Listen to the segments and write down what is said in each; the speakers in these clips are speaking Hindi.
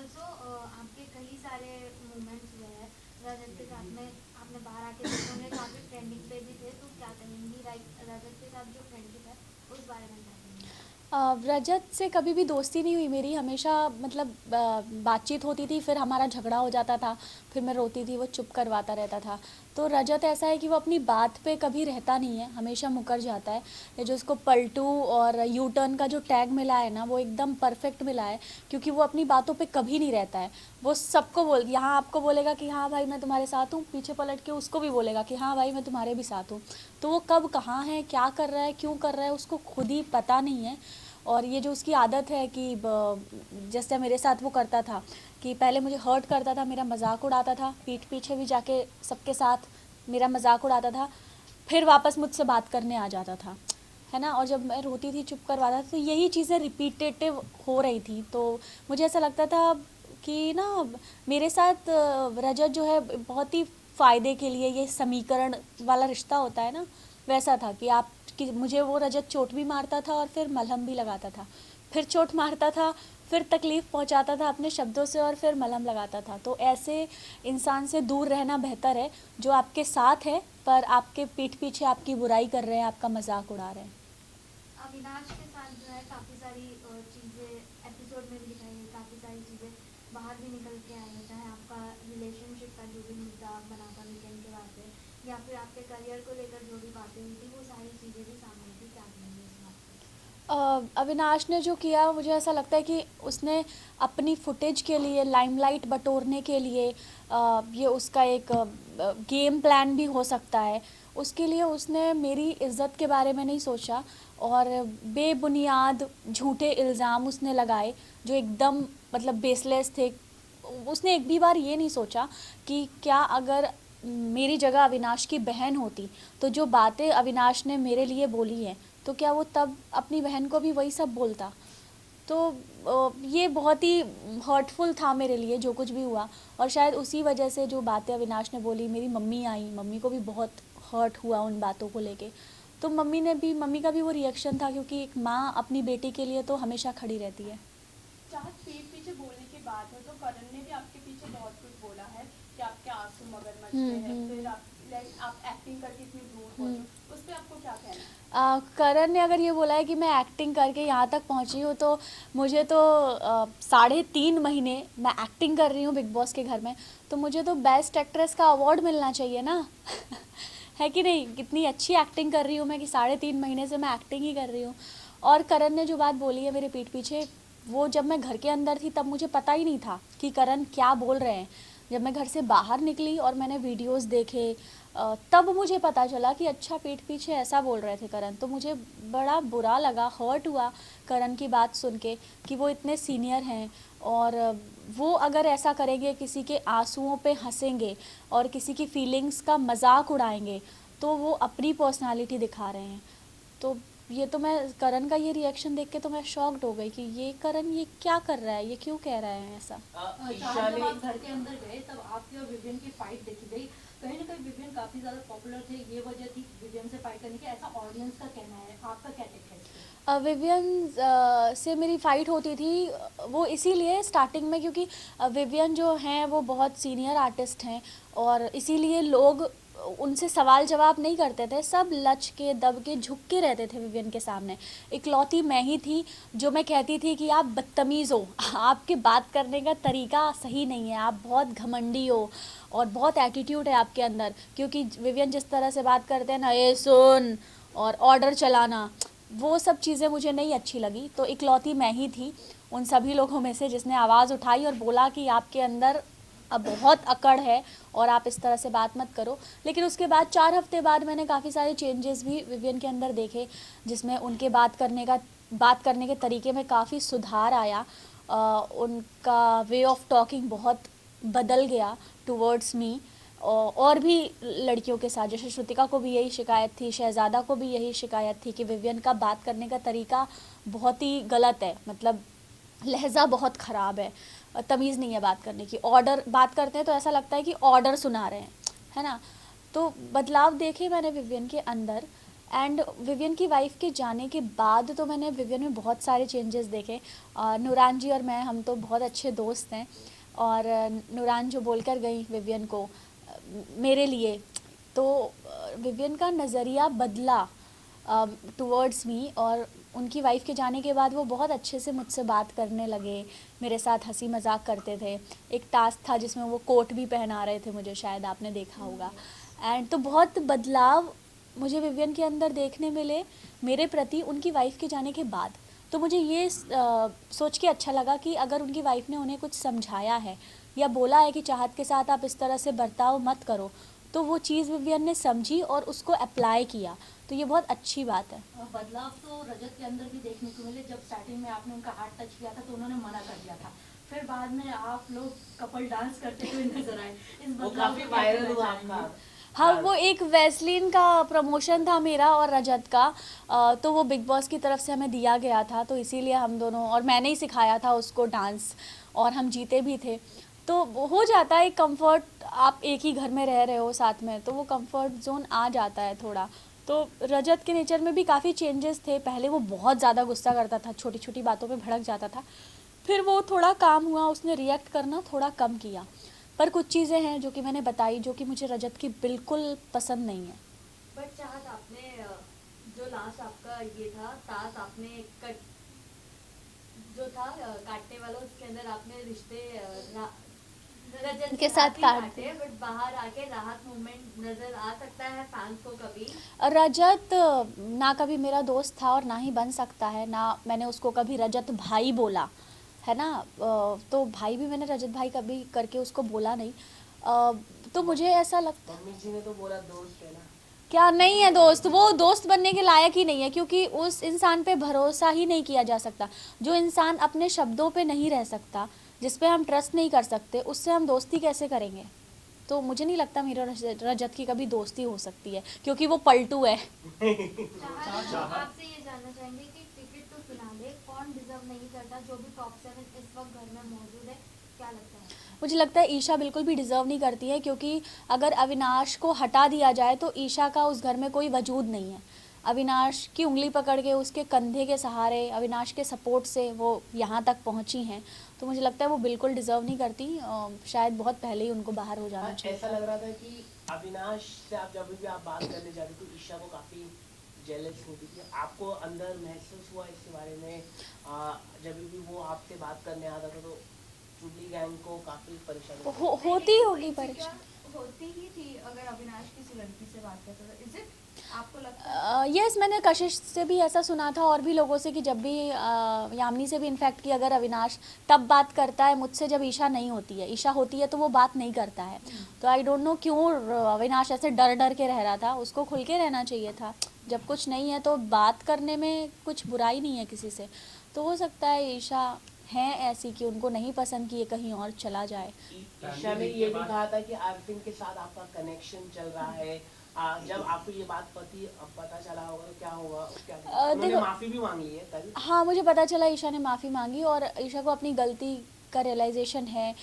ऑल्सो आपके कई सारे मोमेंट्स हुए हैं रजत के साथ में, आपने बाहर आके देखे होंगे, काफ़ी ट्रेंडिंग पे भी थे, तो क्या कहेंगी लाइक रजत के साथ जो फ्रेंडशिप है उस बारे में क्या कहेंगी? रजत से कभी भी दोस्ती नहीं हुई मेरी, हमेशा मतलब बातचीत होती थी, फिर हमारा झगड़ा हो जाता था, फिर मैं रोती थी, वो चुप करवाता रहता था। तो रजत ऐसा है कि वो अपनी बात पे कभी रहता नहीं है, हमेशा मुकर जाता है। ये जो उसको पलटू और यू टर्न का जो टैग मिला है ना, वो एकदम परफेक्ट मिला है, क्योंकि वो अपनी बातों पे कभी नहीं रहता है। वो सबको यहाँ आपको बोलेगा कि हाँ भाई मैं तुम्हारे साथ हूँ, पीछे पलट के उसको भी बोलेगा कि हाँ भाई मैं तुम्हारे भी साथ हूँ। तो वो कब कहाँ है, क्या कर रहा है, क्यों कर रहा है, उसको खुद ही पता नहीं है। और ये जो उसकी आदत है कि जैसे मेरे साथ वो करता था कि पहले मुझे हर्ट करता था, मेरा मजाक उड़ाता था, पीठ पीछे भी जाके सबके साथ मेरा मजाक उड़ाता था, फिर वापस मुझसे बात करने आ जाता था, है ना। और जब मैं रोती थी चुप करवाता था, तो यही चीज़ें रिपीटेटिव हो रही थी। तो मुझे ऐसा लगता था कि ना मेरे साथ रजत जो है बहुत ही फ़ायदे के लिए, ये समीकरण वाला रिश्ता होता है ना, वैसा था कि आप कि मुझे वो रजत चोट भी मारता था और फिर मलहम भी लगाता था, फिर चोट मारता था, फिर तकलीफ़ पहुंचाता था अपने शब्दों से और फिर मलहम लगाता था। तो ऐसे इंसान से दूर रहना बेहतर है, जो आपके साथ है पर आपके पीठ पीछे आपकी बुराई कर रहे हैं, आपका मजाक उड़ा रहे हैं। अविनाश के साथ जो है काफ़ी सारी चीज़ें एपिसोड में भी दिखाई गई, काफ़ी सारी चीज़ें बाहर भी निकल के आई हैं, चाहे आपका रिलेशनशिप का जो भी मुद्दा बना था वीकेंड के बाद से, या फिर आपके करियर को लेकर जो भी बातें हुई थी वो सारी चीज़ें भी सामने थी। क्या कहेंगे इस बात पे? अविनाश ने जो किया, मुझे ऐसा लगता है कि उसने अपनी फुटेज के लिए, लाइमलाइट बटोरने के लिए, ये उसका एक गेम प्लान भी हो सकता है। उसके लिए उसने मेरी इज़्ज़त के बारे में नहीं सोचा और बेबुनियाद झूठे इल्ज़ाम उसने लगाए, जो एकदम मतलब बेसलेस थे। उसने एक भी बार ये नहीं सोचा कि क्या अगर मेरी जगह अविनाश की बहन होती, तो जो बातें अविनाश ने मेरे लिए बोली हैं, तो क्या वो तब अपनी बहन को भी वही सब बोलता। तो ये बहुत ही हर्टफुल था मेरे लिए जो कुछ भी हुआ। और शायद उसी वजह से जो बातें अविनाश ने बोली, मेरी मम्मी आई, मम्मी को भी बहुत हर्ट हुआ उन बातों को लेके। तो मम्मी का भी वो रिएक्शन था, क्योंकि एक माँ अपनी बेटी के लिए तो हमेशा खड़ी रहती है। जहाँ पीठ पीछे बोलने की बात है तो करण ने भी आपके पीछे बहुत कुछ बोला है कि आपके आंसू मगरमच्छ पे है, फिर आप एक्टिंग करके इतनी दूर पहुंचे, उस पर आपको क्या कहना है? करण ने अगर ये बोला है कि मैं एक्टिंग करके यहाँ तक पहुँची हूँ, तो मुझे तो 3.5 महीने मैं एक्टिंग कर रही हूँ बिग बॉस के घर में, तो मुझे तो बेस्ट एक्ट्रेस का अवार्ड मिलना चाहिए ना। है कि नहीं, कितनी अच्छी एक्टिंग कर रही हूँ मैं कि 3.5 महीने से मैं एक्टिंग ही कर रही हूँ। और करण ने जो बात बोली है मेरे पीठ पीछे, वो जब मैं घर के अंदर थी तब मुझे पता ही नहीं था कि करण क्या बोल रहे हैं। जब मैं घर से बाहर निकली और मैंने वीडियोस देखे, तब मुझे पता चला कि अच्छा पीठ पीछे ऐसा बोल रहे थे करण। तो मुझे बड़ा बुरा लगा, हर्ट हुआ करण की बात सुन के कि वो इतने सीनियर हैं और वो अगर ऐसा करेंगे, किसी के आंसुओं पे हंसेंगे और किसी की फीलिंग्स का मजाक उड़ाएंगे, तो वो अपनी पर्सनालिटी दिखा रहे हैं। तो ये तो मैं करण का ये रिएक्शन देख के तो मैं शॉक्ड हो गई कि ये करण ये क्या कर रहा है, ये क्यों कह रहा है ऐसा। जहाँ जब आप घर के अंदर गए तब आपकी और विवियन की फाइट देखी गई, कहीं ना कहीं विवियन काफी ज्यादा पॉपुलर थे, ये वजह थी विवियन से फाइट करने की, ऐसा ऑडियंस का कहना है, आपका क्या टेक है इस पे? विवियन से मेरी फ़ाइट होती थी, वो इसीलिए स्टार्टिंग में, क्योंकि विवियन जो हैं वो बहुत सीनियर आर्टिस्ट हैं और इसीलिए लोग उनसे सवाल जवाब नहीं करते थे, सब लच के दब के झुक के रहते थे विवियन के सामने। इकलौती मैं ही थी जो मैं कहती थी कि आप बदतमीज़ हो, आपके बात करने का तरीका सही नहीं है, आप बहुत घमंडी हो और बहुत एटीट्यूड है आपके अंदर। क्योंकि विवियन जिस तरह से बात करते हैं ना, ये सुन और ऑर्डर चलाना, वो सब चीज़ें मुझे नहीं अच्छी लगी। तो इकलौती मैं ही थी उन सभी लोगों में से जिसने आवाज़ उठाई और बोला कि आपके अंदर अब बहुत अकड़ है और आप इस तरह से बात मत करो। लेकिन उसके बाद 4 हफ्ते बाद मैंने काफ़ी सारे चेंजेस भी विवियन के अंदर देखे, जिसमें उनके बात करने के तरीके में काफ़ी सुधार आया। उनका वे ऑफ टॉकिंग बहुत बदल गया टुवर्ड्स मी। और भी लड़कियों के साथ, जैसे श्रुतिका को भी यही शिकायत थी, शहज़ादा को भी यही शिकायत थी कि विवियन का बात करने का तरीका बहुत ही गलत है, मतलब लहजा बहुत ख़राब है, तमीज़ नहीं है बात करने की, ऑर्डर बात करते हैं तो ऐसा लगता है कि ऑर्डर सुना रहे हैं, है ना। तो बदलाव देखे मैंने विवियन के अंदर। एंड विवियन की वाइफ के जाने के बाद तो मैंने विवियन में बहुत सारे चेंजेस देखे। नूरान जी और मैं, हम तो बहुत अच्छे दोस्त हैं, और नूरान जो बोलकर गई विवियन को मेरे लिए, तो विवियन का नज़रिया बदला टुवर्ड्स मी, और उनकी वाइफ के जाने के बाद वो बहुत अच्छे से मुझसे बात करने लगे, मेरे साथ हंसी मजाक करते थे। एक टास्क था जिसमें वो कोट भी पहना रहे थे मुझे, शायद आपने देखा होगा। एंड तो बहुत बदलाव मुझे विवियन के अंदर देखने मिले मेरे प्रति उनकी वाइफ के जाने के बाद। तो मुझे ये सोच के अच्छा लगा कि अगर उनकी वाइफ ने उन्हें कुछ समझाया है या बोला है कि चाहत के साथ आप इस तरह से बर्ताव मत करो, तो वो चीज़ विवियन ने समझी और उसको अप्लाई किया, तो ये बहुत अच्छी बात है। और बदलाव तो रजत के अंदर भी देखने को मिले। जब स्टार्टिंग में आपने उनका हाथ टच किया था तो उन्होंने मना कर दिया था, फिर बाद में आप लोग कपल डांस करते हुए नजर आए। इस वो बदलाव काफी को क्या वायरल कहना हुआ चाहेंगे? आपका। हाँ, वो एक वैसलीन का प्रमोशन था मेरा और रजत का, तो वो बिग बॉस की तरफ से हमें दिया गया था, तो इसीलिए हम दोनों, और मैंने ही सिखाया था उसको डांस, और हम जीते भी थे। तो वो हो जाता है एक कंफर्ट, आप एक ही घर में रह रहे हो साथ में, तो वो कंफर्ट जोन आ जाता है थोड़ा। तो रजत के नेचर में भी काफ़ी चेंजेस थे। पहले वो बहुत ज़्यादा गुस्सा करता था, छोटी छोटी बातों पे भड़क जाता था, फिर वो थोड़ा काम हुआ, उसने रिएक्ट करना थोड़ा कम किया। पर कुछ चीज़ें हैं जो कि मैंने बताई जो कि मुझे रजत की बिल्कुल पसंद नहीं है। बट चाहत आपने जो लास्ट आपका ये था टास्क, आपने कट जो था काटने वाला, उसके अंदर आपने रिश्ते रजत के साथ काट काटे, बट बाहर आके राहत मूवमेंट नजर आ सकता है फैंस को कभी? रजत ना कभी मेरा दोस्त था और ना ही बन सकता है, ना मैंने उसको कभी रजत भाई बोला है ना, तो भाई भी मैंने रजत भाई कभी करके उसको बोला नहीं। तो मुझे ऐसा लगता, मम्मी जी ने तो बोला दोस्त है ना। क्या नहीं है दोस्त, वो दोस्त बनने के लायक ही नहीं है, क्योंकि उस इंसान पे भरोसा ही नहीं किया जा सकता। जो इंसान अपने शब्दों पे नहीं रह सकता, जिस पे हम ट्रस्ट नहीं कर सकते, उससे हम दोस्ती कैसे करेंगे? तो मुझे नहीं लगता मेरा रजत की कभी दोस्ती हो सकती है, क्योंकि वो पलटू है। चाहत आपसे ये जानना चाहेंगे कि टिकट टू फिनाले कौन डिजर्व नहीं करता, जो भी टॉप 7 इस वक्त घर में मौजूद है, क्या लगता है? मुझे लगता है ईशा बिल्कुल भी डिज़र्व नहीं करती है, क्योंकि अगर अविनाश को हटा दिया जाए तो ईशा का उस घर में कोई वजूद नहीं है। अविनाश की उंगली पकड़ के, उसके कंधे के सहारे, अविनाश के सपोर्ट से वो यहाँ तक पहुँची हैं, तो मुझे लगता है वो बिल्कुल डिज़र्व नहीं करती। शायद बहुत पहले ही उनको बाहर हो जाना चाहिए। ऐसा लग रहा था कि अविनाश से आप जब भी आप बात करने जा रही तो ईशा को काफी जेलस होती थी। आपको अंदर महसूस हुआ इसके बारे में? जब भी वो आपसे बात करने आता था तो चुगली गैंग को काफी परेशानी होती होगी परेशान। होती ही थी अगर अविनाश किसी लड़की से बात करता था। इज इट आपको लगता है? यस, मैंने कशिश से भी ऐसा सुना था और भी लोगों से, कि जब भी यामिनी से भी इनफैक्ट, कि अगर अविनाश तब बात करता है मुझसे जब ईशा नहीं होती है, ईशा होती है तो वो बात नहीं करता है। तो आई डोंट नो क्यों अविनाश ऐसे डर डर के रह रहा था, उसको खुल के रहना चाहिए था। जब कुछ नहीं है तो बात करने में कुछ बुराई नहीं है किसी से। तो हो सकता है ईशा हैं ऐसी कि उनको नहीं पसंद कि ये कहीं और चला जाए। ईशा ने ये भी कहा था कि आरफिन के साथ आपका कनेक्शन चल रहा है। जब आपको ये बात पता चला होगा तो क्या होगा? उन्होंने माफी भी मांग ली है कल। हाँ, मुझे पता चला ईशा ने माफ़ी मांगी, और ईशा को अपनी गलती का रियलाइजेशन है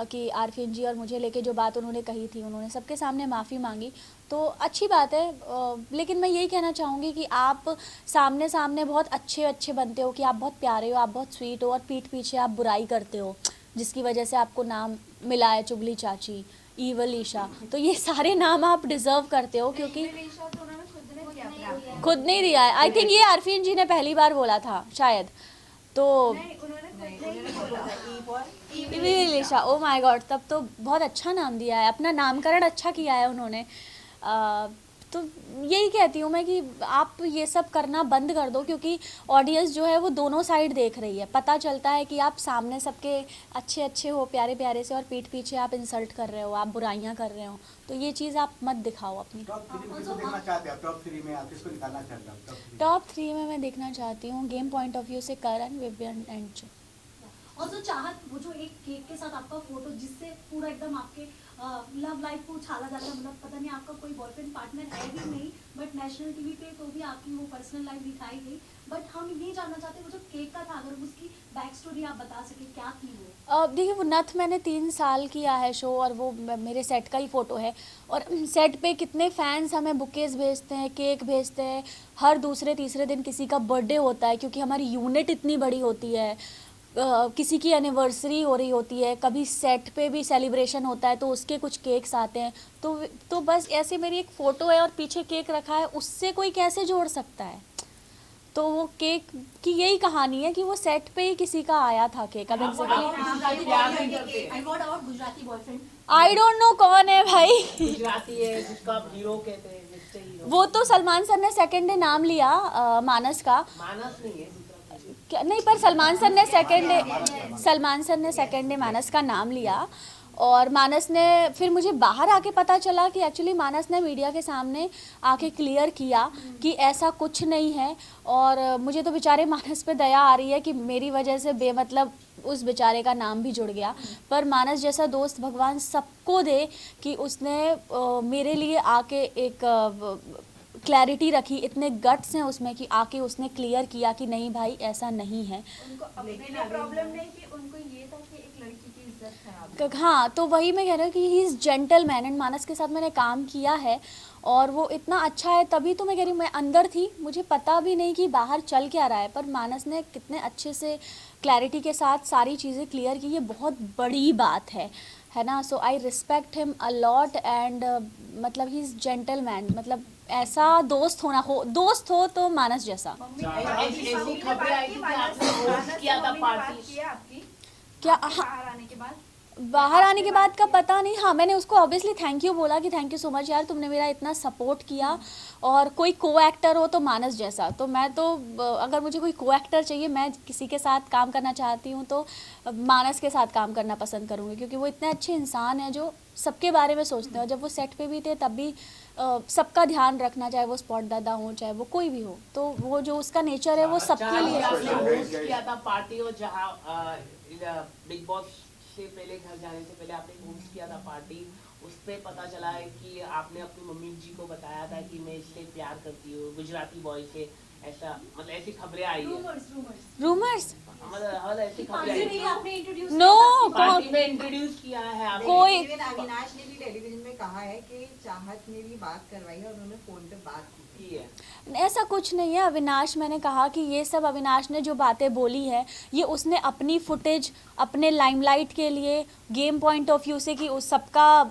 कि आरफिन जी और मुझे लेके जो बात उन्होंने कही थी, उन्होंने सबके सामने माफ़ी मांगी, तो अच्छी बात है। लेकिन मैं यही कहना चाहूँगी कि आप सामने सामने बहुत अच्छे अच्छे बनते हो, कि आप बहुत प्यारे हो, आप बहुत स्वीट हो, और पीठ पीछे आप बुराई करते हो, जिसकी वजह से आपको नाम मिला है चुगली चाची, ईवल ईशा। तो ये सारे नाम आप डिज़र्व करते हो, क्योंकि ईशा तो उन्होंने खुद ने दिया अपने आप को। खुद नहीं दिया है। आई थिंक ये आरफिन जी ने पहली बार बोला था शायद, तो नहीं, उन्होंने खुद नहीं बोला। Evil Isha, oh my God, तब तो बहुत अच्छा नाम दिया है, अपना नामकरण अच्छा किया है उन्होंने। तो यही कहती हूँ मैं कि आप ये सब करना बंद कर दो, क्योंकि ऑडियंस जो है वो दोनों साइड देख रही है। पता चलता है कि आप सामने सबके अच्छे अच्छे हो, प्यारे प्यारे से, और पीठ पीछे आप इंसल्ट कर रहे हो, आप बुराइयाँ कर रहे हो, तो ये चीज़ आप मत दिखाओ अपनी। टॉप 3 में किसको देखना चाहते हैं? टॉप 3 में आप किसको निकालना चाहते हैं? टॉप 3 में मैं देखना चाहती हूँ गेम पॉइंट ऑफ व्यू से करण, विवियन एंड जो। और जो चाहत, वो जो एक केक के साथ आपका फोटो जिससे पूरा एकदम आपके लव लाइफ को उछाला जाता है, मतलब पता नहीं आपका कोई बॉयफ्रेंड पार्टनर है भी नहीं, बट नेशनल टीवी पे तो भी आपकी वो पर्सनल लाइफ दिखाई गई। बट हम ये जानना चाहते हैं वो जो केक का था, अगर उसकी बैक स्टोरी आप बता सके, क्या थी वो? देखिए, वो नथ मैंने 3 साल किया है शो, और वो मेरे सेट का ही फ़ोटो है। और सेट पे कितने फैंस हमें बुकेज़ भेजते हैं, केक भेजते हैं। हर दूसरे तीसरे दिन किसी का बर्थडे होता है, क्योंकि हमारी यूनिट इतनी बड़ी होती है। किसी की एनिवर्सरी हो रही होती है, कभी सेट पे भी सेलिब्रेशन होता है तो उसके कुछ केक्स आते हैं। तो बस ऐसे मेरी एक फ़ोटो है और पीछे केक रखा है, उससे कोई कैसे जोड़ सकता है? तो वो केक की यही कहानी है कि वो सेट पे ही किसी का आया था केक। अब Gujarati boyfriend, I don't know कौन है भाई। गुजराती है जिसको आप हीरो कहते हैं, जिससे हीरो। वो तो सलमान सर ने सेकंड डे नाम लिया मानस का। मानस नहीं है, दूसरा कोई। क्या नहीं, पर सलमान सर ने सेकंड डे मानस का नाम लिया। और मानस ने फिर मुझे बाहर आके पता चला कि एक्चुअली मानस ने मीडिया के सामने आके क्लियर किया कि ऐसा कुछ नहीं है। और मुझे तो बेचारे मानस पे दया आ रही है कि मेरी वजह से बेमतलब उस बेचारे का नाम भी जुड़ गया। पर मानस जैसा दोस्त भगवान सबको दे कि उसने मेरे लिए आके एक क्लैरिटी रखी। इतने गट्स हैं उसमें कि आके उसने क्लियर किया कि नहीं भाई ऐसा नहीं है। उनको अपने लिए प्रॉब्लम नहीं कि उनको ये था कि एक लड़की की इज्जत खराब। हाँ, तो वही मैं कह रही हूँ कि ही इज़ जेंटलमैन। एंड मानस के साथ मैंने काम किया है और वो इतना अच्छा है, तभी तो मैं कह रही हूँ। मैं अंदर थी, मुझे पता भी नहीं कि बाहर चल क्या रहा है, पर मानस ने कितने अच्छे से क्लैरिटी के साथ सारी चीज़ें क्लियर की। ये बहुत बड़ी बात है ना। So I respect him a lot. And मतलब ही इज़ जेंटलमैन। मतलब ऐसा दोस्त हो तो मानस जैसा। ऐसी खबरें आई थी कि आपने होस्ट किया था पार्टी। क्या बाहर आने के बाद बाहर आने के बाद का पता नहीं। हाँ, मैंने उसको ऑब्वियसली थैंक यू बोला कि थैंक यू सो मच यार, तुमने मेरा इतना सपोर्ट किया। और कोई को एक्टर हो तो मानस जैसा। तो मैं तो अगर मुझे कोई को एक्टर चाहिए, मैं किसी के साथ काम करना चाहती हूँ तो मानस के साथ काम करना पसंद करूँगी, क्योंकि वो इतने अच्छे इंसान हैं जो सबके बारे में सोचते हैं। और जब वो सेट पे भी थे तब भी सबका ध्यान रखना, चाहे वो स्पॉट दादा हो चाहे वो कोई भी हो, तो वो जो उसका नेचर है वो सबके लिए। आपने होस्ट किया था पार्टी, और जहाँ बिग बॉस से पहले, घर जाने से पहले आपने होस्ट किया था पार्टी। उस पर पता चला है कि आपने अपनी मम्मी जी को बताया था कि मैं इससे प्यार करती हूँ, गुजराती बॉय से। ऐसा मतलब ऐसी खबरें आई है। रूमर्स मतलब ऐसी खबरें आई है। आपने इंट्रोड्यूस नो पार्टी में इंट्रोड्यूस किया है आपने। कोई इवन अविनाश ने भी टेलीविजन में कहा है कि चाहत ने भी बात करवाई है और उन्होंने फोन पे बात की है। ऐसा कुछ नहीं है अविनाश। मैंने कहा कि ये सब अविनाश ने जो बातें बोली है ये उसने अपनी फुटेज, अपने लाइमलाइट के लिए, गेम पॉइंट ऑफ व्यू से कि उस सबका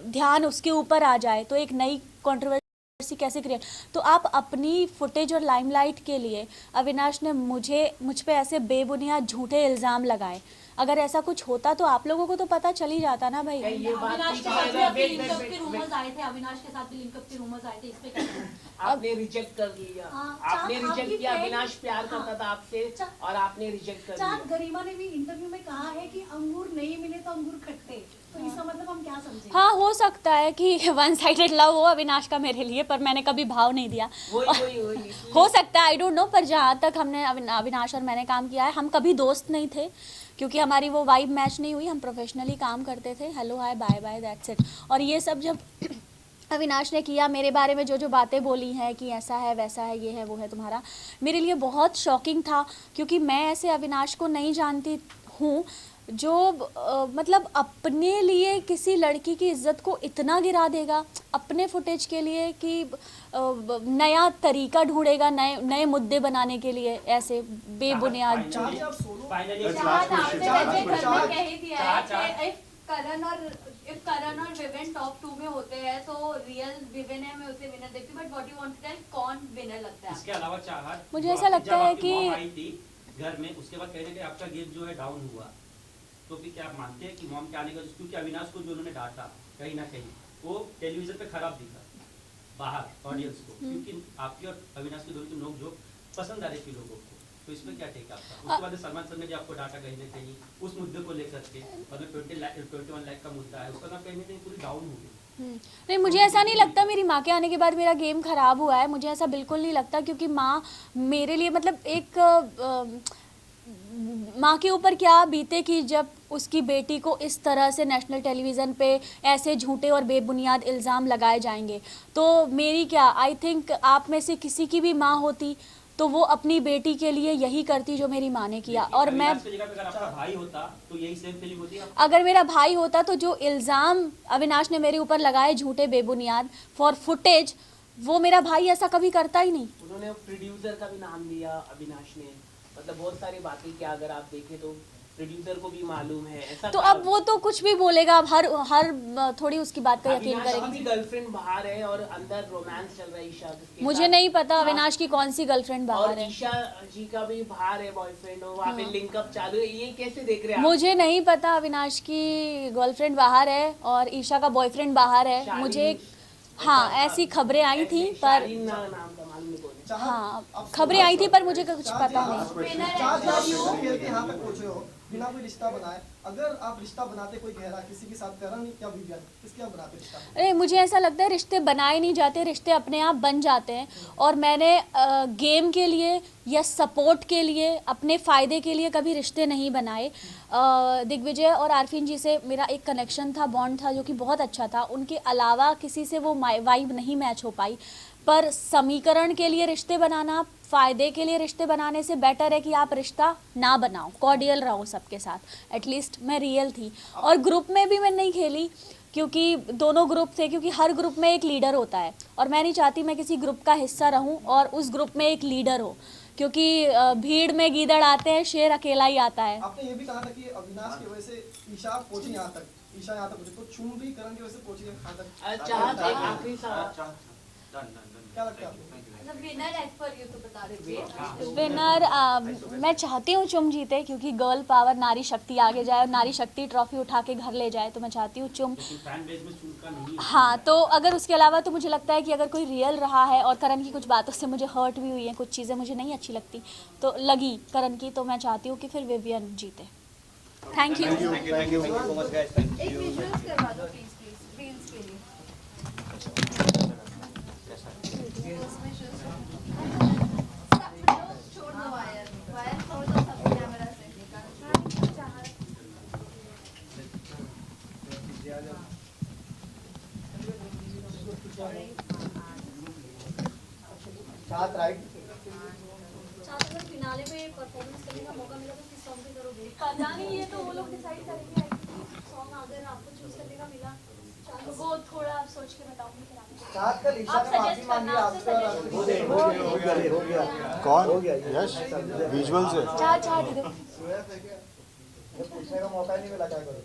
ध्यान उसके ऊपर आ जाए, तो एक नई कंट्रोवर्सी कैसे क्रिएट। तो आप अपनी फुटेज और लाइमलाइट के लिए अविनाश ने मुझ पे ऐसे बेबुनियाद झूठे इल्ज़ाम लगाए। अगर ऐसा कुछ होता तो आप लोगों को तो पता चल ही जाता ना भाई। अविनाश के साथ भी आपके लिंकअप के रूमर्स आए थे, अविनाश के साथ भी लिंकअप के रूमर्स आए थे, इस पे क्या कहना है? आपने रिजेक्ट कर दिया। आपने रिजेक्ट किया। अविनाश प्यार करता था आपसे और आपने रिजेक्ट कर दिया। गरिमा ने भी इंटरव्यू में कहा है कि अंगूर नहीं मिले तो अंगूर खट्टे, तो इसका मतलब हम क्या समझे? हाँ, हो सकता है कि वन साइडेड लव हो अविनाश का मेरे लिए, पर मैंने कभी भाव नहीं दिया। वही हो सकता है, आई डोंट नो। पर जहाँ तक हमने अविनाश और मैंने काम किया है, हम कभी दोस्त नहीं थे, क्योंकि हमारी वो वाइब मैच नहीं हुई। हम प्रोफेशनली काम करते थे, hello hi bye bye that's it. और ये सब जब अविनाश ने किया, मेरे बारे में जो बातें बोली हैं कि ऐसा है वैसा है, ये है वो है तुम्हारा, मेरे लिए बहुत शॉकिंग था। क्योंकि मैं ऐसे अविनाश को नहीं जानती हूँ जो मतलब अपने लिए किसी लड़की की इज्जत को इतना गिरा देगा, अपने फुटेज के लिए कि नया तरीका ढूंढेगा नए मुद्दे बनाने के लिए, ऐसे बेबुनियाद If Karan और विवेन टॉप 2 में होते हैं तो रियल विवेन है, मैं उसे विनर देखती हूँ। But what you want to tell, कौन विनर लगता है? इसके अलावा चाहत, मुझे ऐसा लगता है कि मॉम आई थी घर में, उसके बाद कहीं ना कहीं आपका गेम जो है डाउन हुआ, तो फिर क्या आप मानते हैं कि मॉम के आने का, क्योंकि अविनाश को जो उन्होंने डांटा कहीं ना कहीं वो टेलीविजन पे खराब दिखा बाहर ऑडियंस को, क्योंकि आपकी और अविनाश की दोनों की नोक-झोंक पसंद आ रही थी लोगों को। तो इसमें क्या टेक आपका? उसके बाद सलमान सर ने भी आपको डाटा कहीं ना कहीं उस मुद्दे को लेकर के, मतलब 21 लाख का मुद्दा है, उसका ना कहीं ना कहीं पूरी डाउन हो गई। नहीं, मुझे ऐसा नहीं लगता मेरी माँ के आने के बाद मेरा गेम खराब हुआ है। मुझे ऐसा बिल्कुल नहीं लगता, क्योंकि माँ मेरे लिए मतलब एक माँ के ऊपर क्या बीते कि जब उसकी बेटी को इस तरह से नेशनल टेलीविज़न पे ऐसे झूठे और बेबुनियाद इल्ज़ाम लगाए जाएंगे। तो मेरी क्या, आई थिंक आप में से किसी की भी माँ होती तो वो अपनी बेटी के लिए यही करती जो मेरी माँ ने किया। और मैं, अविनाश की जगह पे अगर आपका भाई होता तो यही सेम फीलिंग होती है? अगर मेरा भाई होता तो जो इल्ज़ाम अविनाश ने मेरे ऊपर लगाए झूठे बेबुनियाद फॉर फुटेज, वो मेरा भाई ऐसा कभी करता ही नहीं। उन्होंने प्रोड्यूसर का भी नाम लिया अविनाश ने, मतलब बहुत सारी बातें क्या अगर आप देखें तो प्रोड्यूसर को भी मालूम है ऐसा। तो अब वो तो कुछ भी बोलेगा, अब हर थोड़ी उसकी बात का यकीन अविनाश की करेगी। भी गर्लफ्रेंड बाहर है और अंदर रोमांस चल रहा है ईशा के मुझे साथ। नहीं पता अविनाश की कौन सी गर्लफ्रेंड बाहर और है। ईशा जी का भी बाहर है बॉयफ्रेंड और वहाँ पे लिंकअप चालू है, ये कैसे देख रहे हैं आप? मुझे नहीं पता अविनाश की गर्लफ्रेंड बाहर है और ईशा का बॉयफ्रेंड बाहर है। शालीन- मुझे हाँ ऐसी खबरें आई थी पर शालीन नाम का मालूम नहीं कौन है। हाँ खबरें आई थी पर मुझे कुछ पता नहीं। खेल के यहाँ तक पहुँचे हो बिना कोई रिश्ता बनाए, अगर आप रिश्ता बनाते कोई गहरा किसी के साथ करण या विवियन, किसके आप बनाते रिश्ता? अरे मुझे ऐसा लगता है रिश्ते बनाए नहीं जाते, रिश्ते अपने आप बन जाते हैं। और मैंने गेम के लिए या सपोर्ट के लिए, अपने फ़ायदे के लिए कभी रिश्ते नहीं बनाए। दिग्विजय और आरफीन जी से मेरा एक कनेक्शन था, बॉन्ड था जो कि बहुत अच्छा था। उनके अलावा किसी से वो वाइब नहीं मैच हो पाई। पर समीकरण के लिए रिश्ते बनाना, फ़ायदे के लिए रिश्ते बनाने से बेटर है कि आप रिश्ता ना बनाओ, कॉर्डियल रहो सबके साथ। एटलीस्ट मैं रियल थी। और ग्रुप में भी मैं नहीं खेली क्योंकि दोनों ग्रुप थे, क्योंकि हर ग्रुप में एक लीडर होता है और मैं नहीं चाहती मैं किसी ग्रुप का हिस्सा रहूं और उस ग्रुप में एक लीडर हो, क्योंकि भीड़ में गीदड़ आते हैं, शेर अकेला ही आता है। आपने ये भी कहा था कि अविनाश की वजह से ईशा पहुंची यहाँ तक, ईशा यहाँ तक पहुंची, तो चुम भी करण की वजह से पहुंची यहाँ तक। चाहत एक आखिरी सवाल, क्या लगता है आपको? विनर एज पर यू तो बता दीजिए। विनर मैं चाहती हूँ चुम जीते, क्योंकि गर्ल पावर, नारी शक्ति आगे जाए और नारी शक्ति ट्रॉफी उठा के घर ले जाए, तो मैं चाहती हूँ चुम। फैन बेस में चुनका नहीं है। हाँ, तो अगर उसके अलावा तो मुझे लगता है कि अगर कोई रियल रहा है, और करण की कुछ बातों से मुझे हर्ट भी हुई है, कुछ चीज़ें मुझे नहीं अच्छी लगती तो लगी करण की, तो मैं चाहती हूँ कि फिर विवियन जीते। Thank you. Thank you so much guys, thank एक यू। विजुअल्स करवा दो प्लीज रील्स के लिए। इसमें छोड़ दो वायर छोड़ दो सब कैमरा से। साथ राइट। अगर फिनाले में परफॉर्मेंस करने का मौका मिला तो किस सॉन्ग पे करोगे? पता नहीं, ये तो वो लोग डिसाइड करेंगे। सॉन्ग अगर आपको चूज करने का मिला वो थोड़ा आप सोच के बताऊंगी फिर आपको। साथ कल ईशा ने माफी मांगी आपसे और हो गया। कौन? यश विजुअल से चाह दे दो। पूछने का मौका नहीं मिला, क्या करूं?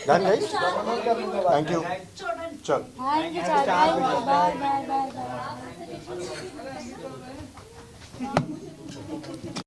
Done guys, thank you. चल thank you, bye bye bye bye.